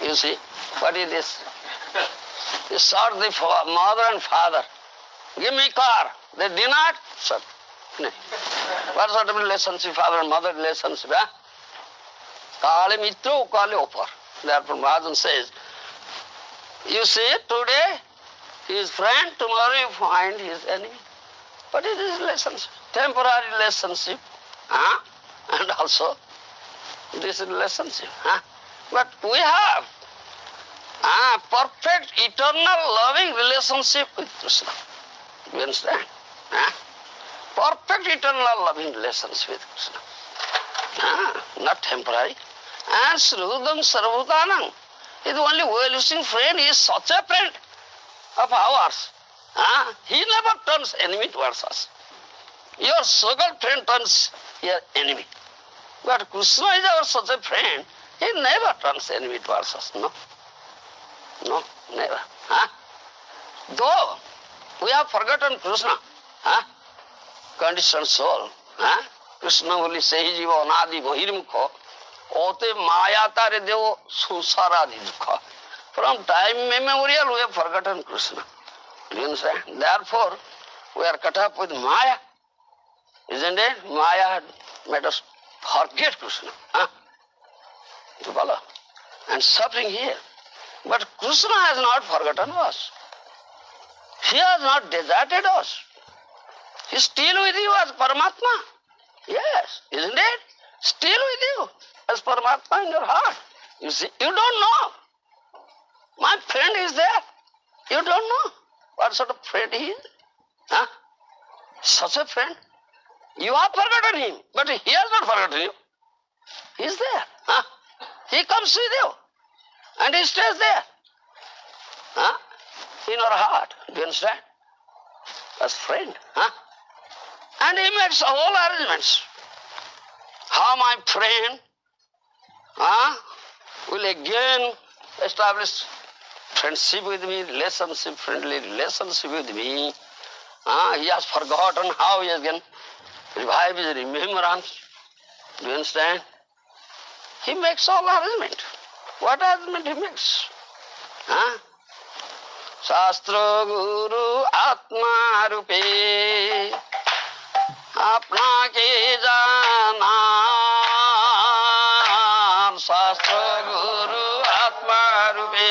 You see, what is this? You sought the mother and father. Give me car. They denied. Sir. No. What sort of relationship, father and mother relationship? Huh? Kale mitro, kale opar. Therefore, Mahajan says, you see, today his friend, tomorrow you find his enemy. What is this relationship? Temporary relationship. Huh? And also, this relationship. Huh? But we have perfect, eternal, loving relationship with Krishna. You understand? Perfect, eternal, loving relationship with Krishna. Not temporary. And Srudam Sarvabhutanam is the only well-wishing friend. He is such a friend of ours. He never turns enemy towards us. Your so-called friend turns your enemy. But Krishna is our such a friend, he never turns enemy towards us. No. No, never. Though we have forgotten Krishna, conditioned soul, Krishna only says, Jiva anadi bahirmukha, ote maya tare devo susaradi dukha. From time immemorial we have forgotten Krishna. Do you understand? Therefore, we are cut up with Maya. Isn't it? Maya had made us forget Krishna. You follow? And suffering here. But Krishna has not forgotten us. He has not deserted us. He is still with you as Paramatma. Yes, isn't it? Still with you as Paramatma in your heart. You see, you don't know. My friend is there. You don't know what sort of friend he is. Such a friend. You have forgotten him, but he has not forgotten you. He is there. He comes with you. And he stays there. In our heart. Do you understand? As friend. And he makes all arrangements. How my friend will again establish friendship with me, relationship, friendly relationship with me. He has forgotten how he can revive his remembrance. Do you understand? He makes all arrangement. What arrangement he makes? Shastra Guru Atma Rupe Apna ke jana. Shastra Guru Atma Rupe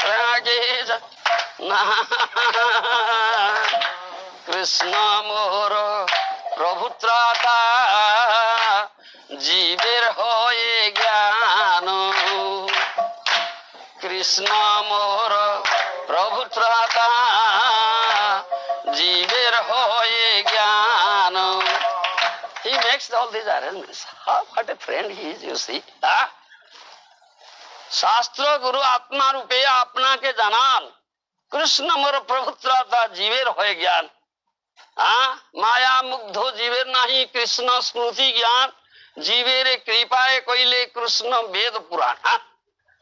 Apna ke jana. Krishna Mora Prabhutrata Jiver hoye gyano. Krishna Mora Prabhutrata Jiver hoye gyano. He makes all these arrangements. What a friend he is, you see. Shastra Guru Atma Rupe Apna ke janan. Krishna Mora Prabhutrata Jiver hoye gyan. माया मुग्धो जीवेर नहीं कृष्ण स्मृति ज्ञान जीवेरे कृपाए कोइले Krishna Veda Purana.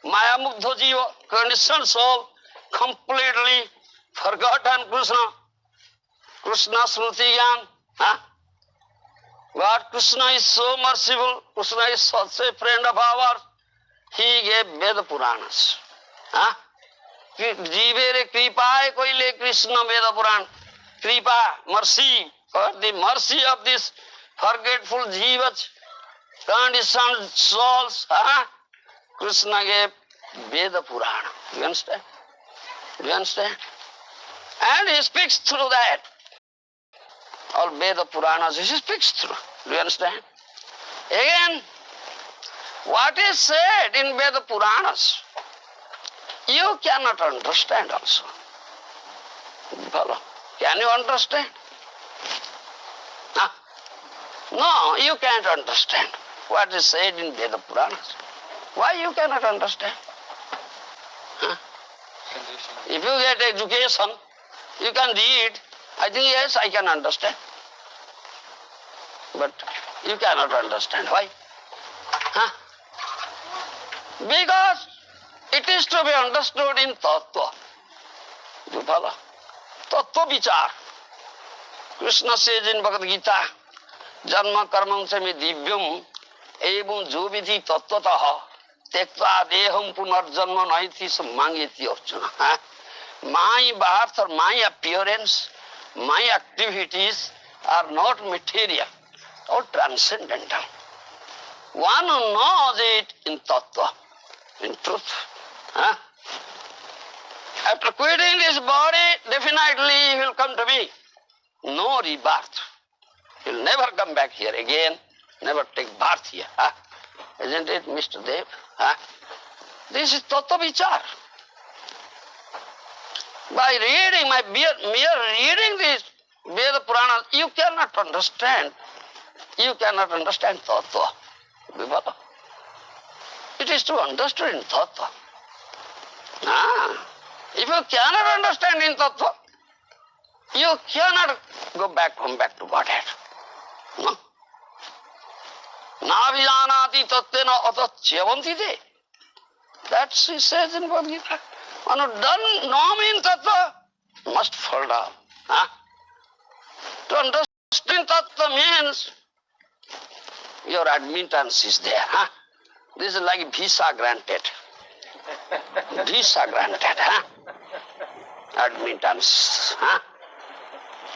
Maya muग्धो जीव, conditioned soul, completely forgotten Krishna. Krishna smriti jnana. But Krishna is so merciful. Krishna is such a friend of ours. He gave Veda Puranas. Jivere kripaye koile Krishna Veda Puran. Kripa, mercy, for the mercy of this forgetful jivas, conditioned souls, Krishna gave Veda Purana. You understand? Do you understand? And he speaks through that. All Veda Puranas, he speaks through. Do you understand? Again, what is said in Veda Puranas, you cannot understand also. Follow? Can you understand? No, you can't understand what is said in Veda Puranas. Why you cannot understand? If you get education, you can read. I think, yes, I can understand. But you cannot understand. Why? Because it is to be understood in Tattva. Do you follow? Tattva vichar. Krishna says in Bhagavad Gita, Janma karmam se me divyam evam jo vidhi tattvataha Tekta deham punarjanma naiti mangeti Arjuna. My birth or my appearance, my activities are not material or transcendental. One who knows it in tattva, in truth. After quitting this body, definitely he will come to me. No rebirth. He will never come back here again, never take birth here. Isn't it, Mr. Dev? This is tattva vichar. By reading, mere reading this Veda Puranas, you cannot understand. You cannot understand tattva. Vibhava. It is to understand in tattva. If you cannot understand in tattva, you cannot come back to Godhead. No? Navijanati tattena atatyavanti te. That she says in Bhagavad Gita. One who doesn't know me in tattva must fall down. To understand tattva means your admittance is there. This is like visa granted. Visa granted. Admittance.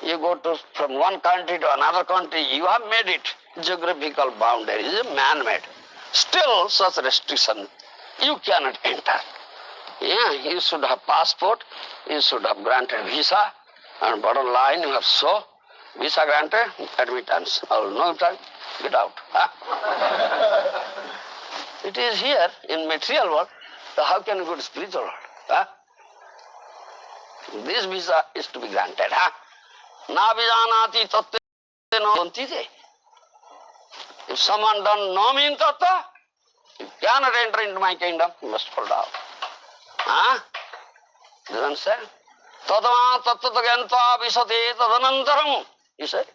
You go from one country to another country, you have made it. Geographical boundary is man-made. Still, such restriction, you cannot enter. You should have passport, you should have granted visa, and bottom line you have so, visa granted, admittance. No time, get out. It is here in material world, so how can you go to spiritual world? This visa is to be granted. Na vijanati tattva vanti te. If someone doesn't know me in tattva, you cannot enter into my kingdom, you must fall down. Do you understand? Tadama tattva gyanta visate tadanantaram. He said.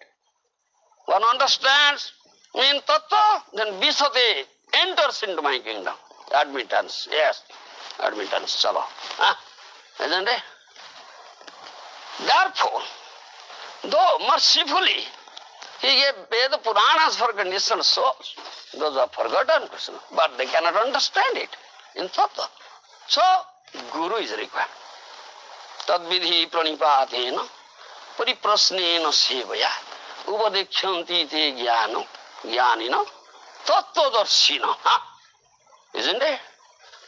One understands me in tattva, then visate enters into my kingdom. Admittance, yes. Admittance, chalo. Isn't it? Therefore, though mercifully he gave Veda Puranas for conditioned souls, those are forgotten Krishna, but they cannot understand it in tattva. So, Guru is required. Tadvidhi pranipatena pariprasnena sevaya upadekyanti te jnano jnanina tattvadarshina. Isn't it?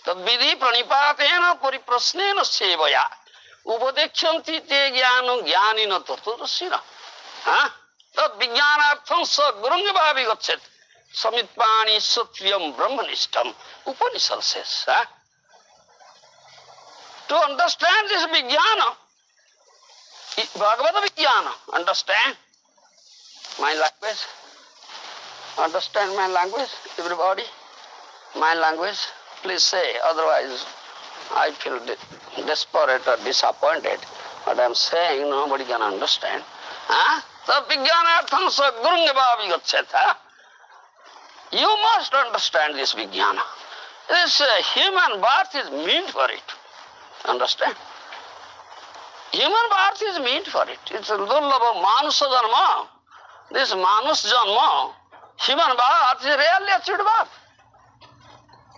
Tadvidhi pranipatena pariprasnena sevaya upadekyanti te jnano jnanina tattvadarshina. Tad vijnanartham sa gurunga bhavi gachet samitpani satyam brahmanishtam. Upanishad says. To understand this vijnana, Bhagavata vijnana, understand my language? Understand my language, everybody? My language? Please say, otherwise I feel desperate or disappointed. What I am saying, nobody can understand. The vijnanartham sa gurunga bhavi gachet. You must understand this vijnana. This human birth is meant for it. Understand? Human birth is meant for it. It's a dullabha manusa janma. This manus janma, human birth is rarely achieved birth.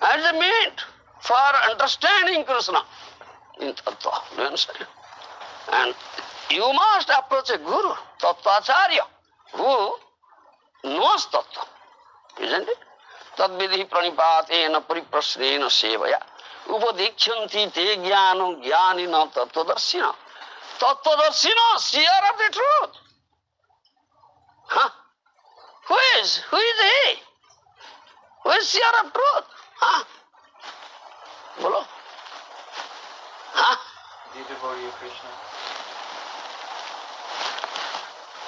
And it's meant for understanding Krishna in tattva. Do you understand? And you must approach a guru, tattvacharya, who knows tattva. Isn't it? Tadvidhi pranipatena pariprasnena sevaya upadekyanti te jnano jnanina tattvadarshina. Tattvadarshina, seer of the truth. Who is he? Who is seer of truth? Bolo. The devotee of Krishna.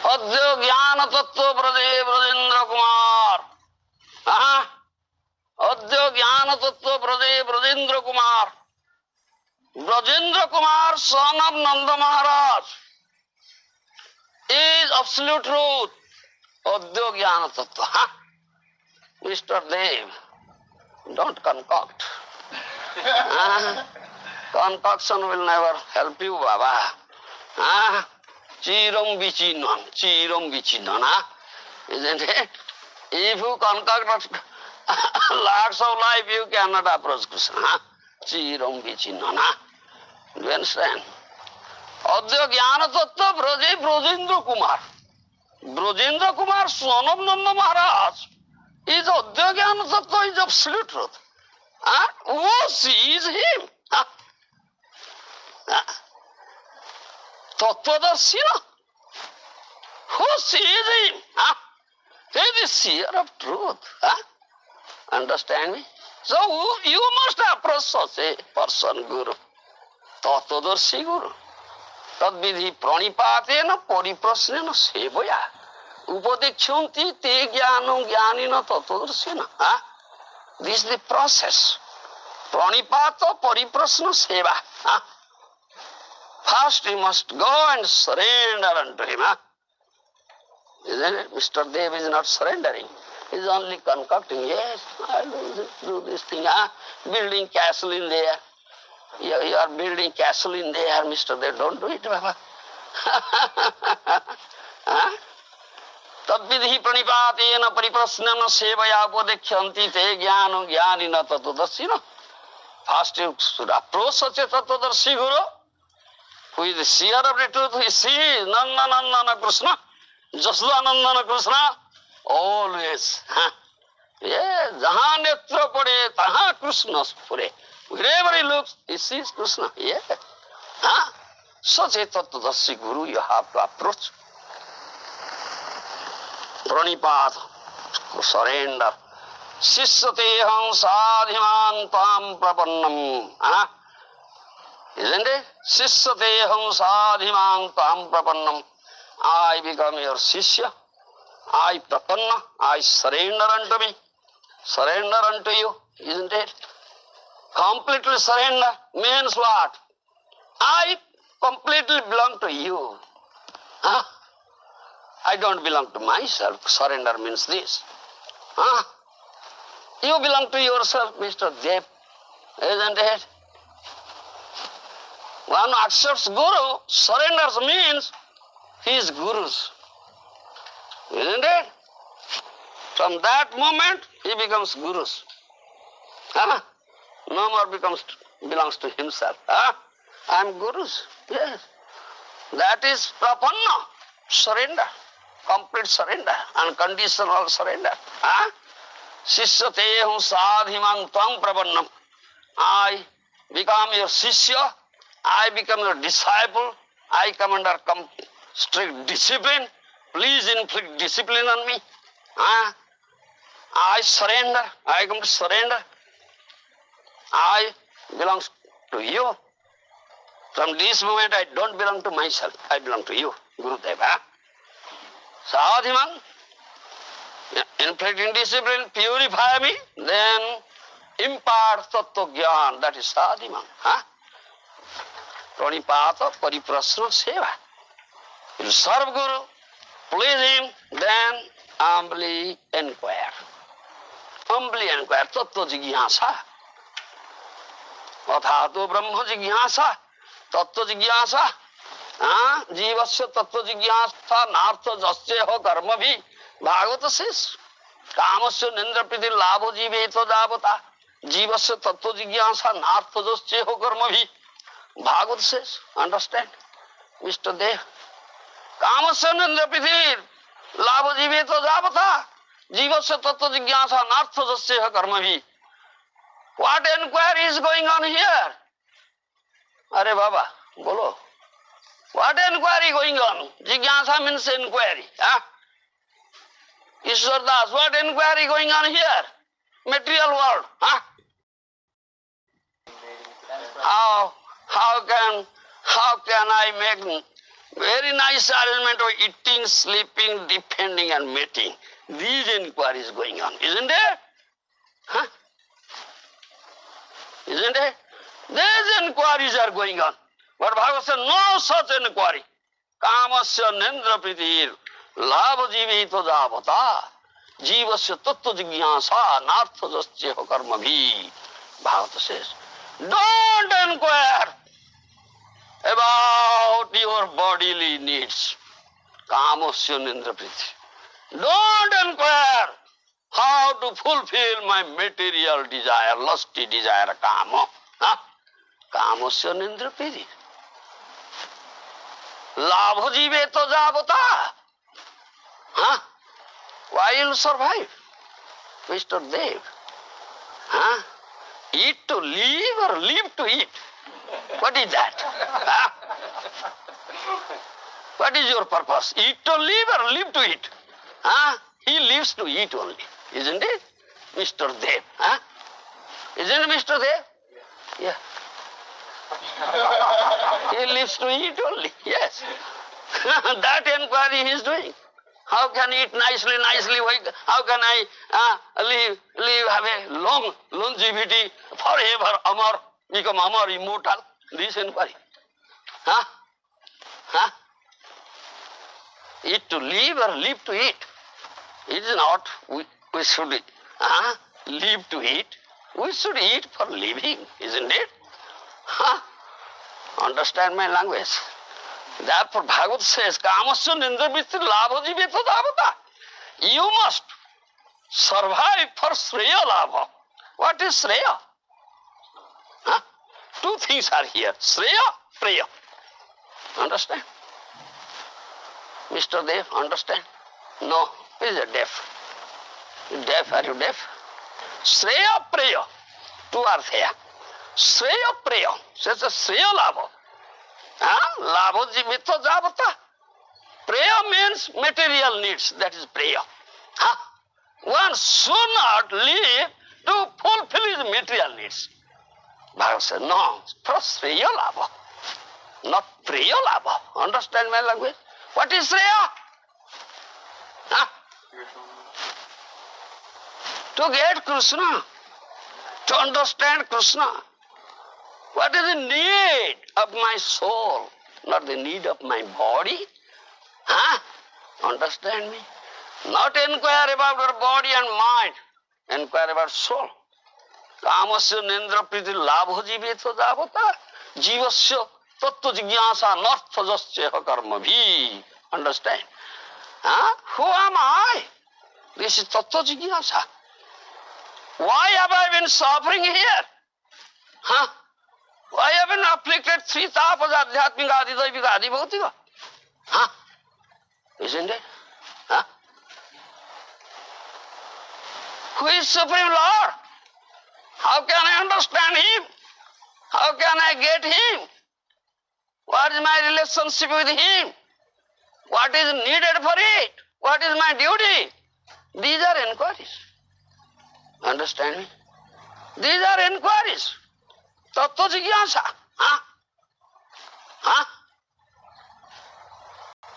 Adya jnana tattva brade Brajendra Kumar. Adya jnana tattva brade Brajendra Kumar. Brajendra Kumar, son of Nanda Maharaj, is absolute truth. Adya jnana tattva. Mr. Dev, don't concoct. Concoction will never help you, Baba. Chiram vichinnan, isn't it? If you concoct Lots of life you cannot approach Krishna. Chiram vichinana. Do you understand? Adya Jnana Tattva Braje Brajendra Kumar. Brajendra Kumar, son of Nanda Maharaj, is Adya Jnana Tattva, is absolute truth. Who sees him? Tattvadarshina. Who sees him? He is the seer of truth. Understand me? So you must approach such a person, Guru. Tattvadarshi Guru. Tadvidhi pranipatena pariprasnena sevaya. Upadikshyanti te jnanam jnanina tattvadarshina. This is the process. Pranipata pariprasna seva. First you must go and surrender unto him. Isn't it? Mr. Dev is not surrendering. He is only concocting. Yes, I'll do this thing. Building castle in there. You are building castle in there, Mr. Dev. Don't do it, Baba. Tadvidhi pranipatena pariprasnana sevaya upadikshyanti te jnanam jnanina tattvadarshina. First you should approach such a tattvadarshi Guru, who is the seer of the truth, who sees Nanda Krishna, Jasdanandana Krishna, always. Yes, jahan netra pade, taha Krishna spure. Wherever he looks, he sees Krishna. Yes. Such a tattvadarshi Guru you have to approach. Pranipata, surrender. Sisateham sadhiman tam prapannam. Isn't it? Sisateham sadhiman tam prapannam. I become your Sishya. I prapanna. I surrender unto me. Surrender unto you. Isn't it? Completely surrender means what? I completely belong to you. I don't belong to myself. Surrender means this. You belong to yourself, Mr. Dev. Isn't it? One accepts Guru, surrenders means he is Guru's. Isn't it? From that moment, he becomes Guru's. No more belongs to himself. I am Guru's. Yes. That is prapanna, surrender. Complete surrender, unconditional surrender. Sishyateham sadhiman tvam prapannam. I become your Sishya. I become your disciple. I come under strict discipline. Please inflict discipline on me. I surrender. I come to surrender. I belong to you. From this moment, I don't belong to myself. I belong to you, Gurudeva. Sadhiman, inflicting discipline, purify me, then impart tattva jnana. That is sadhiman. Pranipata pariprasna seva. You serve Guru, please him, then humbly inquire. Humbly inquire. Tattva jigyasa. Athato brahma jigyasa. Tattva jigyasa. Jivasya tattva jigyasa nartha jasya karma bhi. Bhagavata says. Kamasya nindra priti labho jiveto javata. Jivasya tattva jigyasa nartha jasya karma bhi. Bhagavata says. Understand? Mr. Dev. Kamasya nindra priti labho jiveto javata. Jivasya tattva jigyasa nartha jasya karma bhi. What inquiry is going on here? Are Baba, bolo. What inquiry going on? Jigyasa means inquiry. Ishwar Das, what inquiry going on here? Material world. How can I make very nice arrangement of eating, sleeping, defending and mating? These inquiries going on, isn't there? Isn't it? These inquiries are going on. But Bhagavad said, no such inquiry. Kamasya nendra pritir labha jivito javata jivasya tattva jigyasa nartha jasya karma bhi. Bhagavad says, don't inquire about your bodily needs. Kamasya nendra pritir. Don't inquire how to fulfill my material desire, lusty desire, kama. Kamasya nindra piri. Labha jive to javata. Why you survive, Mr. Dev? Eat to live or live to eat? What is that? What is your purpose? Eat to live or live to eat? He lives to eat only, isn't it, Mr. Dev? Isn't it, Mr. Dev? Yeah. He lives to eat only, yes. That inquiry he is doing. How can I eat nicely? How can I live, have a long longevity, forever, amar, become amar, immortal? This inquiry. Eat to live or live to eat? It is not we should live to eat. We should eat for living, isn't it? Understand my language? Therefore, Bhagavad says, Kamasya nindra vritti labha jiveta davata. You must survive for Shreya labha. What is Shreya? Two things are here. Shreya, Preya. Understand? Mr. Dev, understand? No, he is a deaf. Deaf, are you deaf? Shreya, Preya. Two are there. Shreya, Preya. Says a Shreya labha. Labha jiveta javata. Preya means material needs. That is Preya. One should not live to fulfill his material needs. Bhagavad says, no, for Shreya labha, not Preya labha. Understand my language? What is Shreya? To get Krishna, to understand Krishna. What is the need of my soul, not the need of my body? Understand me? Not inquire about your body and mind, inquire about soul. Kamasya nindra priti labha jiveta javata. Jivasya tattva jigyasa nartha jasya karma bhi. Understand? Who am I? This is tattva jigyasa. Why have I been suffering here? Why have I been afflicted three tapas, adhyatmika, adidayvika, adibhautika? Isn't it? Who is Supreme Lord? How can I understand Him? How can I get Him? What is my relationship with Him? What is needed for it? What is my duty? These are inquiries. Understand me? These are inquiries. Tattva jigyasa.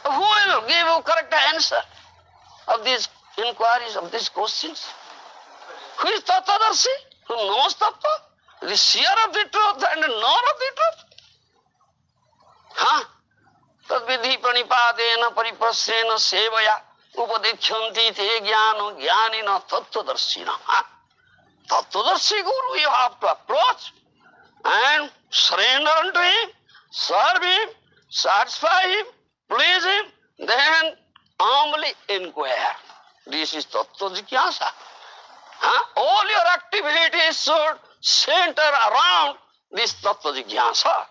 Who will give you correct answer of these inquiries, of these questions? Who is Tattvadarshi? Who knows Tattva? The seer of the truth and knower of the truth? Tadvidhi pranipadena pariprasena sevaya upadechyanti te jnano jnanina tattvadarshina. Tattvadarshi Guru you have to approach and surrender unto him, serve him, satisfy him, please him, then humbly inquire. This is Tattva Jigyasa. All your activities should center around this Tattva Jigyasa.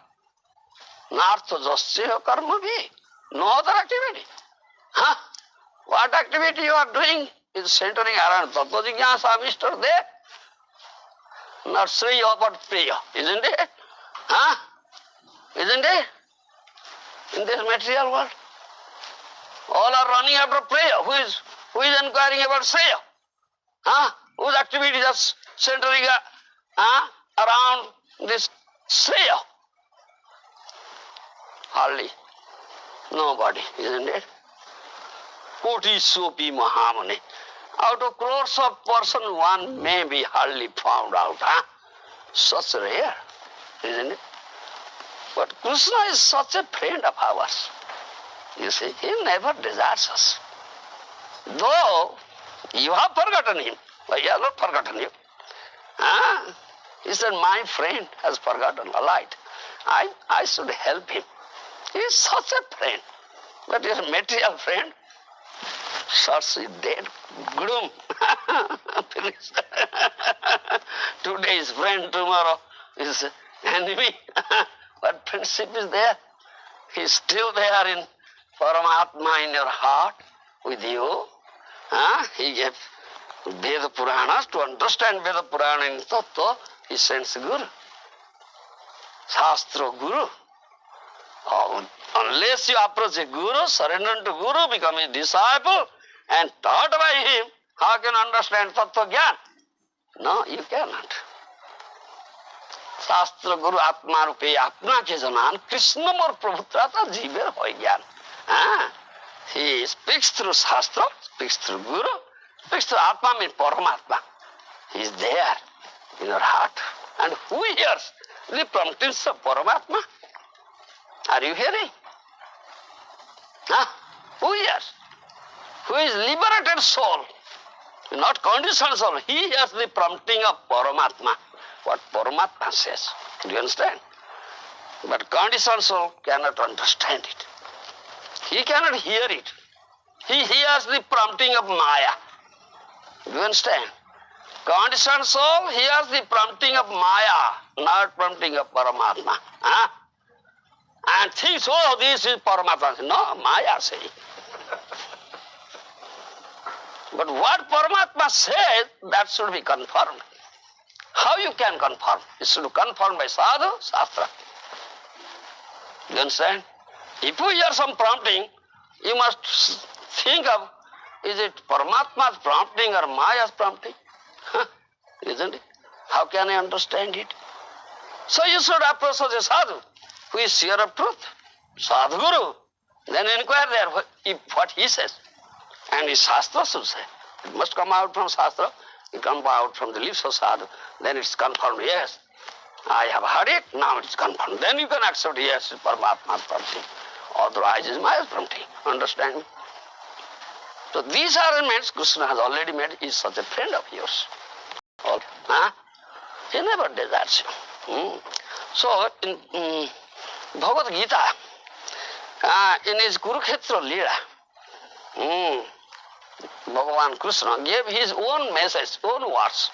Nartha jasya karma bhi. No other activity. What activity you are doing is centering around Tattva Jigyasa, Mr. Dev? Not Shreya but Preya, isn't it? Isn't it? In this material world. All are running after Preya. Who is inquiring about Shreya? Whose activities are centering around this Shreya? Hardly. Nobody, isn't it? Koti sopi mahamane. Out of crores of person, one may be hardly found out. Such rare, isn't it? But Krishna is such a friend of ours. You see, he never deserts us. Though you have forgotten him, but he has not forgotten you. He said, my friend has forgotten a light. I should help him. He is such a friend, but he is a material friend. Search is dead. Gloom. Finish. Today is friend, tomorrow is enemy. But friendship is there. He is still there in Paramatma in your heart with you. He gave Veda Puranas. To understand Veda Purana in Tattva, he sends Guru. Shastra Guru. Unless you approach a Guru, surrender to Guru, become a disciple, and taught by him, how can you understand Tattva Gyan? No, you cannot. शास्त्र गुरु आत्मा रूपे अपना के जनान कृष्ण मोर प्रभुत्रा था जीवे हो ज्ञान. He speaks through Shastra, speaks through Guru, speaks through Atma means Paramatma. He is there in your heart. And who hears the promptings of Paramatma? Are you hearing? Who hears? Who is liberated soul, not conditioned soul. He hears the prompting of Paramatma. What Paramatma says. Do you understand? But conditioned soul cannot understand it. He cannot hear it. He hears the prompting of Maya. Do you understand? Conditioned soul hears the prompting of Maya, not prompting of Paramatma. And thinks, oh, this is Paramatma. No, Maya says. But what Paramatma says, that should be confirmed. How you can confirm? It should be confirmed by sadhu, shastra. You understand? If you hear some prompting, you must think of, is it Paramatma's prompting or Maya's prompting? Isn't it? How can I understand it? So you should approach a sadhu, who is sure of truth, sadhguru. Then inquire there what he says. And his shastra should say. It must come out from shastra. It comes out from the lips of sadhu. Then it's confirmed, yes, I have heard it, now it's confirmed. Then you can accept, yes, it's Paramatma's prompting. Otherwise, it's Maya's prompting. Understand me? So these arrangements Krishna has already made. He is such a friend of yours. He never deserts you. So in Bhagavad Gita, in his Kurukshetra Leela, Bhagavan Krishna gave his own message, own words.